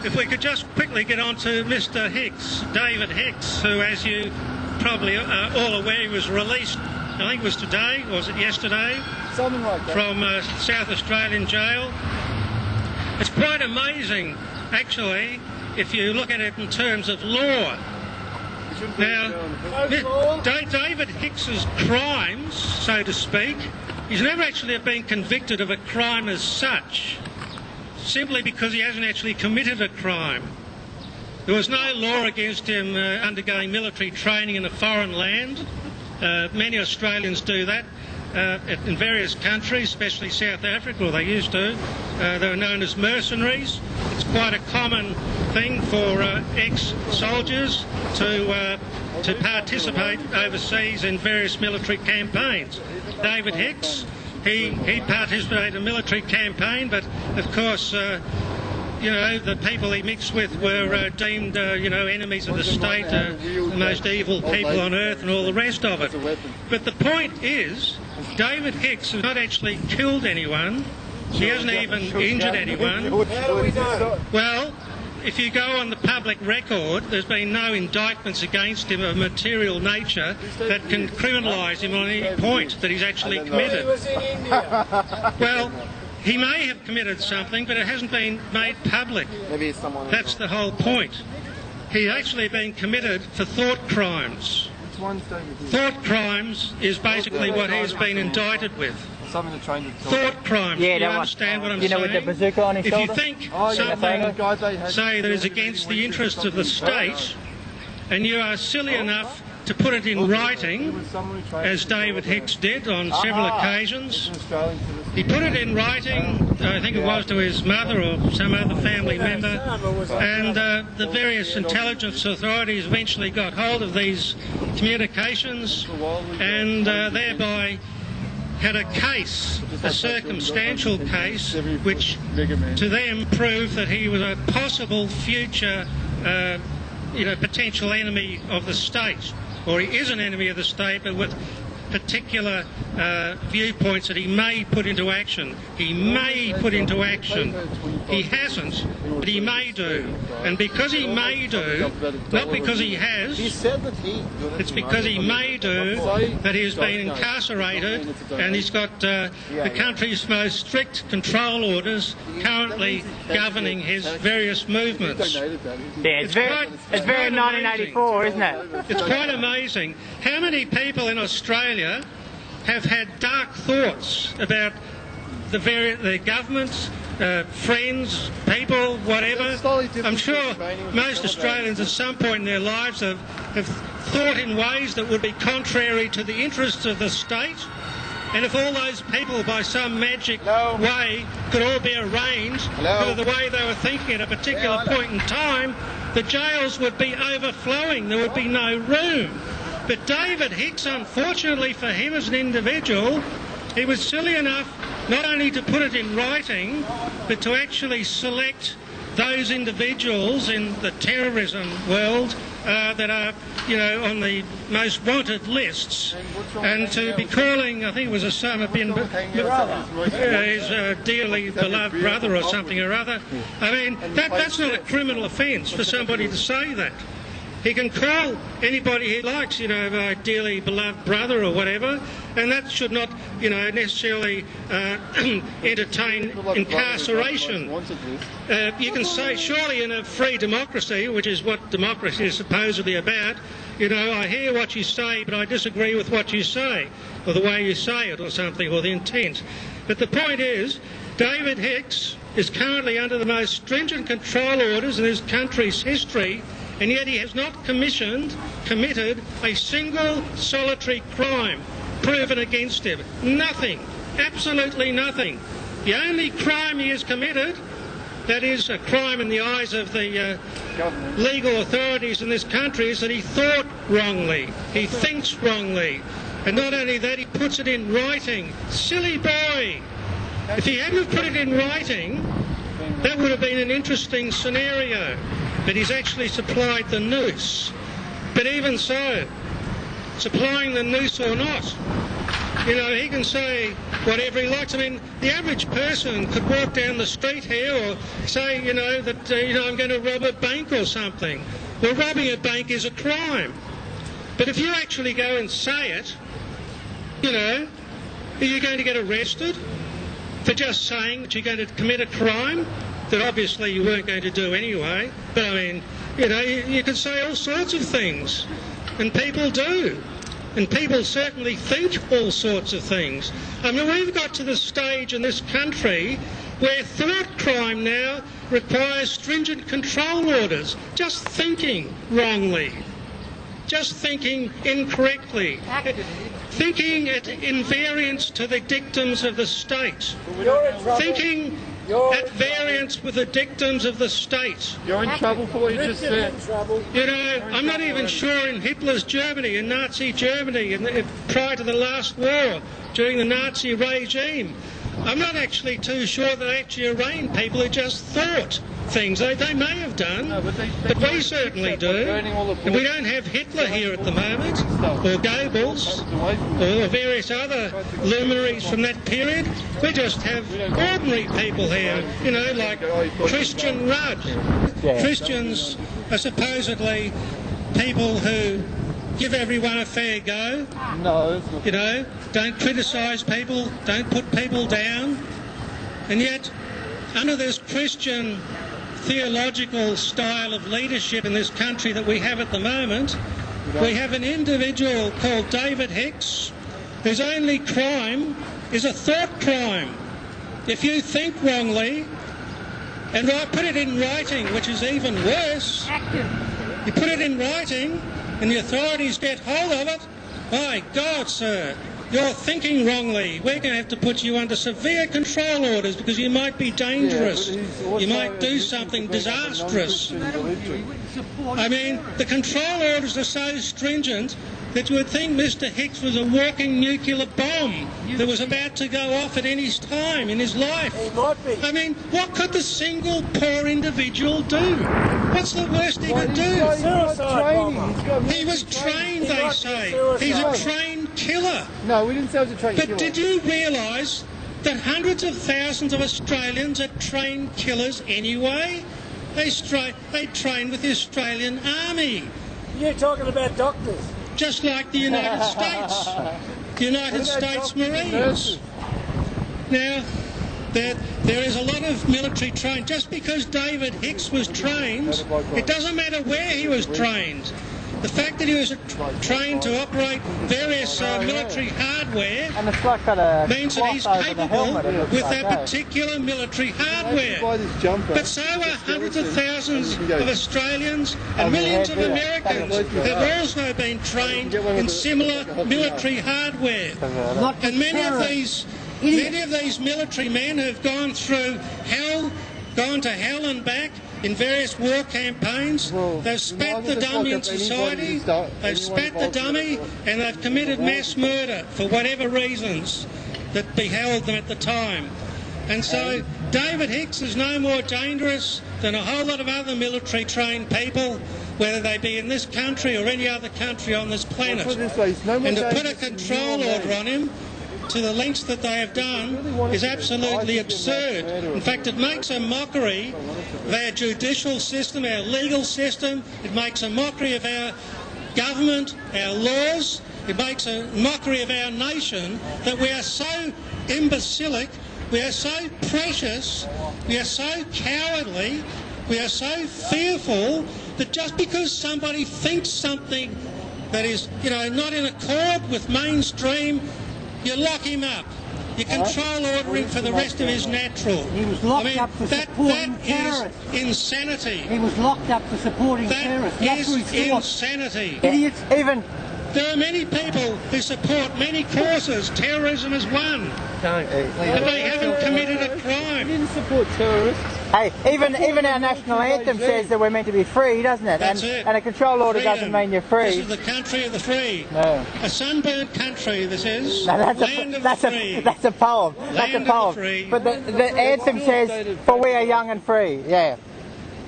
if we could just quickly get on to Mr. Hicks, David Hicks, who, as you probably are all aware, was released, I think it was today, or was it yesterday? Something like that. From South Australian jail. It's quite amazing, actually, if you look at it in terms of law. Now, David Hicks's crimes, so to speak, he's never actually been convicted of a crime as such, simply because he hasn't actually committed a crime. There was no law against him undergoing military training in a foreign land. Many Australians do that in various countries, especially South Africa, or they used to. They were known as mercenaries. It's quite a common thing for ex-soldiers to participate overseas in various military campaigns. David Hicks, he participated in a military campaign, but of course, the people he mixed with were deemed, enemies of the state, the most evil people on earth and all the rest of it. But the point is, David Hicks has not actually killed anyone. He hasn't even injured anyone. How do we know? Well, if you go on the public record, there's been no indictments against him of material nature that can criminalise him on any point that he's actually committed. He was in India. Well, he may have committed something, but it hasn't been made public. Maybe it's someone. That's the whole point. He's actually been committed for thought crimes. Thought crimes is basically what he's been indicted with. Thought crimes. Yeah, do you understand what I'm saying? with the bazooka on his if you shoulder? think something, say, that is against the interests of the state, and you are silly enough to put it in writing, as David Hicks did on several occasions. He put it in writing, I think it was to his mother or some other family member, and the various intelligence authorities eventually got hold of these communications and thereby had a case, a circumstantial case, which to them proved that he was a possible future potential enemy of the state, or he is an enemy of the state, but with particular viewpoints that he may put into action. He may put into action. He hasn't, but he may do. And because he may do, not because he has, it's because he may do that he's been incarcerated and he's got the country's most strict control orders currently governing his various movements. Yeah, it's very 1984, isn't it? It's quite amazing. How many people in Australia have had dark thoughts about the governments, friends, people, whatever? I'm sure most Australians at some point in their lives have thought in ways that would be contrary to the interests of the state. And if all those people, by some magic way, could all be arranged for the way they were thinking at a particular point in time, the jails would be overflowing. There would be no room. But David Hicks, unfortunately for him as an individual, he was silly enough not only to put it in writing, but to actually select those individuals in the terrorism world that are, on the most wanted lists, and to be calling, I think it was Osama bin his dearly beloved brother or something or other. I mean, that's not a criminal offence for somebody to say that. He can call anybody he likes, my dearly beloved brother or whatever, and that should not, necessarily entertain incarceration. You can say, surely in a free democracy, which is what democracy is supposedly about, I hear what you say, but I disagree with what you say, or the way you say it or something, or the intent. But the point is, David Hicks is currently under the most stringent control orders in his country's history, and yet he has not committed a single solitary crime proven against him. Nothing. Absolutely nothing. The only crime he has committed, that is a crime in the eyes of the legal authorities in this country, is that he thought wrongly. He thinks wrongly. And not only that, he puts it in writing. Silly boy! If he hadn't put it in writing, that would have been an interesting scenario. But he's actually supplied the noose. But even so, supplying the noose or not, You know, he can say whatever he likes. I mean, the average person could walk down the street here or say, you know, that, I'm going to rob a bank or something. Well, robbing a bank is a crime. But if you actually go and say it, you know, are you going to get arrested for just saying that you're going to commit a crime that obviously you weren't going to do anyway? But I mean, you know, you can say all sorts of things, and people do. And people certainly think all sorts of things. I mean, we've got to the stage in this country where thought crime now requires stringent control orders. Just thinking wrongly. Just thinking incorrectly. Thinking at invariance to the dictums of the state. Thinking at variance with the dictums of the state. You're in trouble for what you just said. You know, I'm not even sure in Hitler's Germany, in Nazi Germany, prior to the last war, during the Nazi regime, I'm not actually too sure that they actually arraigned people who just thought things. They may have done, but we certainly do. And we don't have Hitler here at the moment, or Goebbels, or various other luminaries from that period. We just have ordinary people here, you know, like Christian Rudd. Christians are supposedly people who give everyone a fair go. No. You know, don't criticise people, don't put people down. And yet, under this Christian theological style of leadership in this country that we have at the moment, we have an individual called David Hicks, whose only crime is a thought crime. If you think wrongly, and put it in writing, which is even worse, you put it in writing, and the authorities get hold of it, my God, sir, you're thinking wrongly. We're going to have to put you under severe control orders because you might be dangerous. You might do something disastrous. I mean, the control orders are so stringent that you would think Mr. Hicks was a walking nuclear bomb that was about to go off at any time in his life. I mean, what could the single poor individual do? What's the worst he could do? He was trained, they say. He's a trained killer. No, we didn't say it was a trained killer. But did you realise that hundreds of thousands of Australians are trained killers anyway? They train with the Australian Army. You're talking about doctors. Just like the United States. The United States Marines. Now, there is a lot of military training. Just because David Hicks was trained, it doesn't matter where he was trained. The fact that he was trained to operate various military hardware means that he's capable with that particular military hardware. But so are hundreds of thousands of Australians and millions of Americans have also been trained in similar military hardware. And many of these military men have gone through hell, gone to hell and back, in various war campaigns. They've spat the dummy in society, they've spat the dummy, and they've committed mass murder for whatever reasons that beheld them at the time. And so David Hicks is no more dangerous than a whole lot of other military trained people, whether they be in this country or any other country on this planet. And to put a control order on him to the lengths that they have done is absolutely absurd. In fact, it makes a mockery of our judicial system, our legal system. It makes a mockery of our government, our laws. It makes a mockery of our nation that we are so imbecilic, we are so precious, we are so cowardly, we are so fearful that just because somebody thinks something that is, not in accord with mainstream, you lock him up. You control order him for the rest of his natural. He was locked up for supporting terrorists. That is insanity. He was locked up for supporting terrorists. That is insanity. Idiots, even... There are many people who support many causes. Terrorism is one. But they haven't committed a crime. We didn't support terrorists. Hey, even our national anthem says that we're meant to be free, doesn't it? That's it. And a control order Freedom. doesn't mean you're free. This is the country of the free. No. A sunburnt country, this is. No, Land of the free. That's a poem. Land That's a of poem. the free. But the anthem says, "For we are young and free." Yeah.